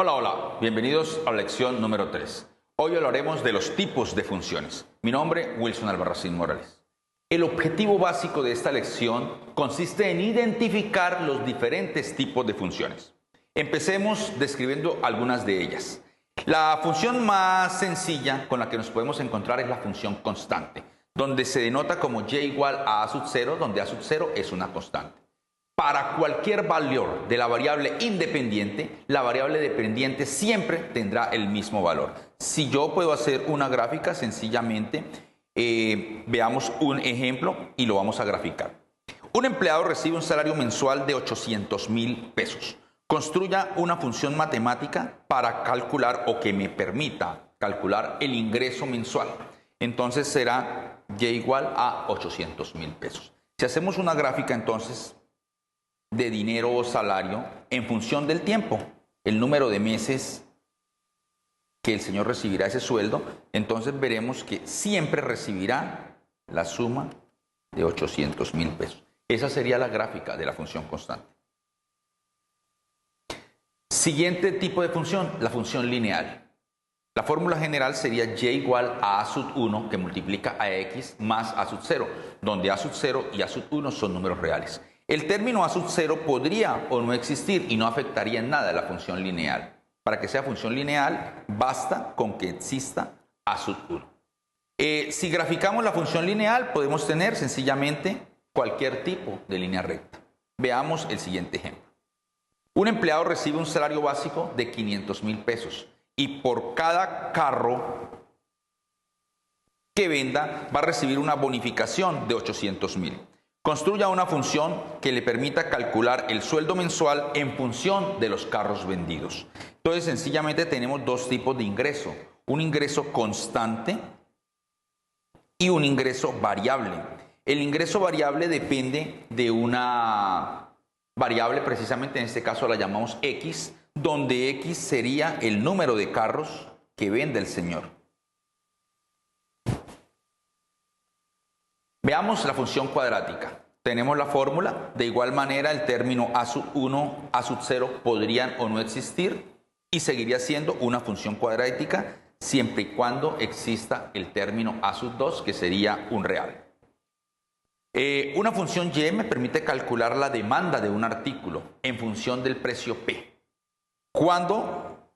Hola, hola, bienvenidos a la lección número 3. Hoy hablaremos de los tipos de funciones. Mi nombre, Wilson Albarracín Morales. El objetivo básico de esta lección consiste en identificar los diferentes tipos de funciones. Empecemos describiendo algunas de ellas. La función más sencilla con la que nos podemos encontrar es la función constante, donde se denota como y igual a a sub 0, donde a sub 0 es una constante. Para cualquier valor de la variable independiente, la variable dependiente siempre tendrá el mismo valor. Si yo puedo hacer una gráfica, sencillamente veamos un ejemplo y lo vamos a graficar. Un empleado recibe un salario mensual de 800,000 pesos. Construya una función matemática para calcular o que me permita calcular el ingreso mensual. Entonces será y igual a 800,000 pesos. Si hacemos una gráfica entonces de dinero o salario en función del tiempo, el número de meses que el señor recibirá ese sueldo, entonces veremos que siempre recibirá la suma de 800,000 pesos. Esa sería la gráfica de la función constante. Siguiente tipo de función, la función lineal. La fórmula general sería y igual a sub 1 que multiplica a x más a sub 0, donde a sub 0 y a sub 1 son números reales. El término a sub 0 podría o no existir y no afectaría en nada a la función lineal. Para que sea función lineal, basta con que exista a sub 1. Si graficamos la función lineal, podemos tener sencillamente cualquier tipo de línea recta. Veamos el siguiente ejemplo. Un empleado recibe un salario básico de 500,000 pesos y por cada carro que venda va a recibir una bonificación de 800,000. Construya una función que le permita calcular el sueldo mensual en función de los carros vendidos. Entonces, sencillamente tenemos dos tipos de ingreso. Un ingreso constante y un ingreso variable. El ingreso variable depende de una variable, precisamente en este caso la llamamos X, donde X sería el número de carros que vende el señor. Veamos la función cuadrática. Tenemos la fórmula. De igual manera, el término a sub 1, a sub 0 podrían o no existir y seguiría siendo una función cuadrática siempre y cuando exista el término a sub 2, que sería un real. Una función y me permite calcular la demanda de un artículo en función del precio P. Cuando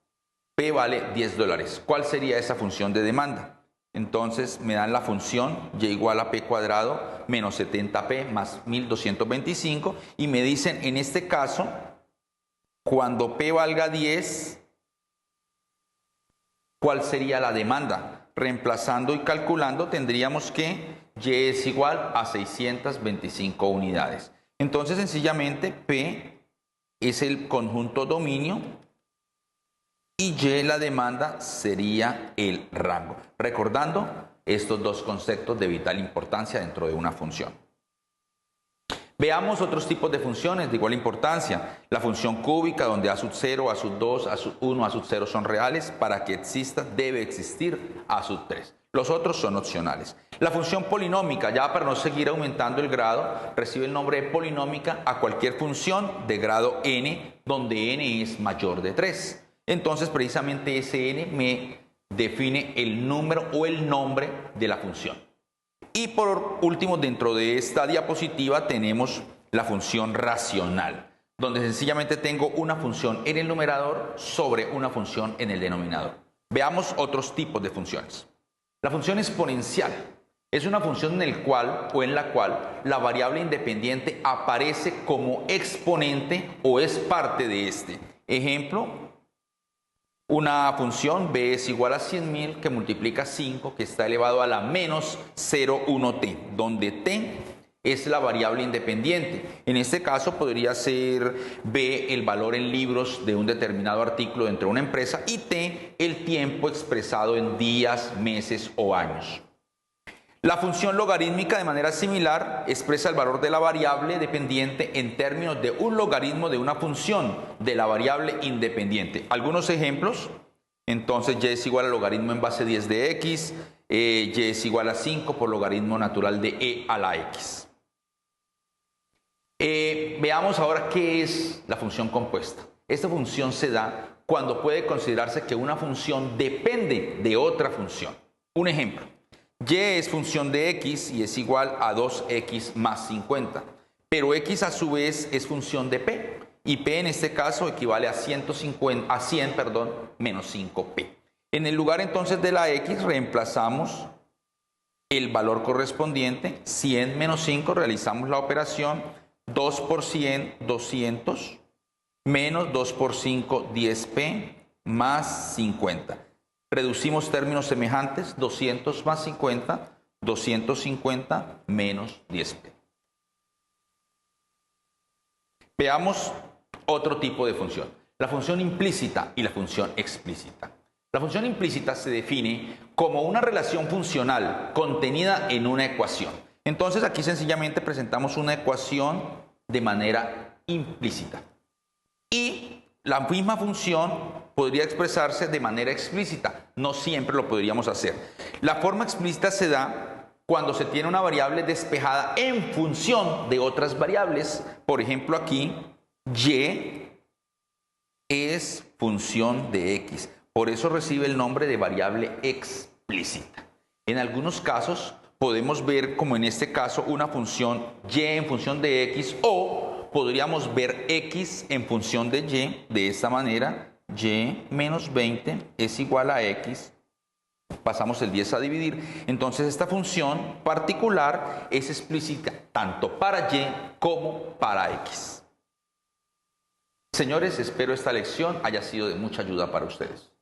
P vale $10, ¿cuál sería esa función de demanda? Entonces me dan la función y igual a p cuadrado menos 70p más 1225 y me dicen en este caso, cuando p valga 10, ¿cuál sería la demanda? Reemplazando y calculando tendríamos que y es igual a 625 unidades. Entonces sencillamente p es el conjunto dominio y y la demanda sería el rango. Recordando estos dos conceptos de vital importancia dentro de una función. Veamos otros tipos de funciones de igual importancia. La función cúbica, donde a sub 0, a sub 2, a sub 1, a sub 0 son reales. Para que exista, debe existir a sub 3. Los otros son opcionales. La función polinómica, ya para no seguir aumentando el grado, recibe el nombre de polinómica a cualquier función de grado n, donde n es mayor de 3. Entonces, precisamente ese n me define el número o el nombre de la función. Y por último, dentro de esta diapositiva tenemos la función racional, donde sencillamente tengo una función en el numerador sobre una función en el denominador. Veamos otros tipos de funciones. La función exponencial es una función en la cual la variable independiente aparece como exponente o es parte de este. Ejemplo, una función b es igual a 100,000 que multiplica 5 que está elevado a la menos 0,1t, donde t es la variable independiente. En este caso podría ser b el valor en libros de un determinado artículo dentro de una empresa y t el tiempo expresado en días, meses o años. La función logarítmica de manera similar expresa el valor de la variable dependiente en términos de un logaritmo de una función de la variable independiente. Algunos ejemplos, entonces y es igual al logaritmo en base 10 de x, y es igual a 5 por logaritmo natural de e a la x. Veamos ahora qué es la función compuesta. Esta función se da cuando puede considerarse que una función depende de otra función. Un ejemplo, y es función de x y es igual a 2x más 50, pero x a su vez es función de p, y p en este caso equivale a 100 menos 5p. En el lugar entonces de la x reemplazamos el valor correspondiente, 100 menos 5, realizamos la operación, 2 por 100, 200, menos 2 por 5, 10p, más 50. Reducimos términos semejantes, 200 más 50, 250 menos 10p. Veamos otro tipo de función, la función implícita y la función explícita. La función implícita se define como una relación funcional contenida en una ecuación. Entonces aquí sencillamente presentamos una ecuación de manera implícita. Y la misma función podría expresarse de manera explícita. No siempre lo podríamos hacer. La forma explícita se da cuando se tiene una variable despejada en función de otras variables. Por ejemplo, aquí y es función de x. Por eso recibe el nombre de variable explícita. En algunos casos podemos ver, como en este caso, una función y en función de x, o podríamos ver x en función de y de esta manera. Y menos 20 es igual a x. Pasamos el 10 a dividir. Entonces esta función particular es explícita tanto para y como para x. Señores, espero esta lección haya sido de mucha ayuda para ustedes.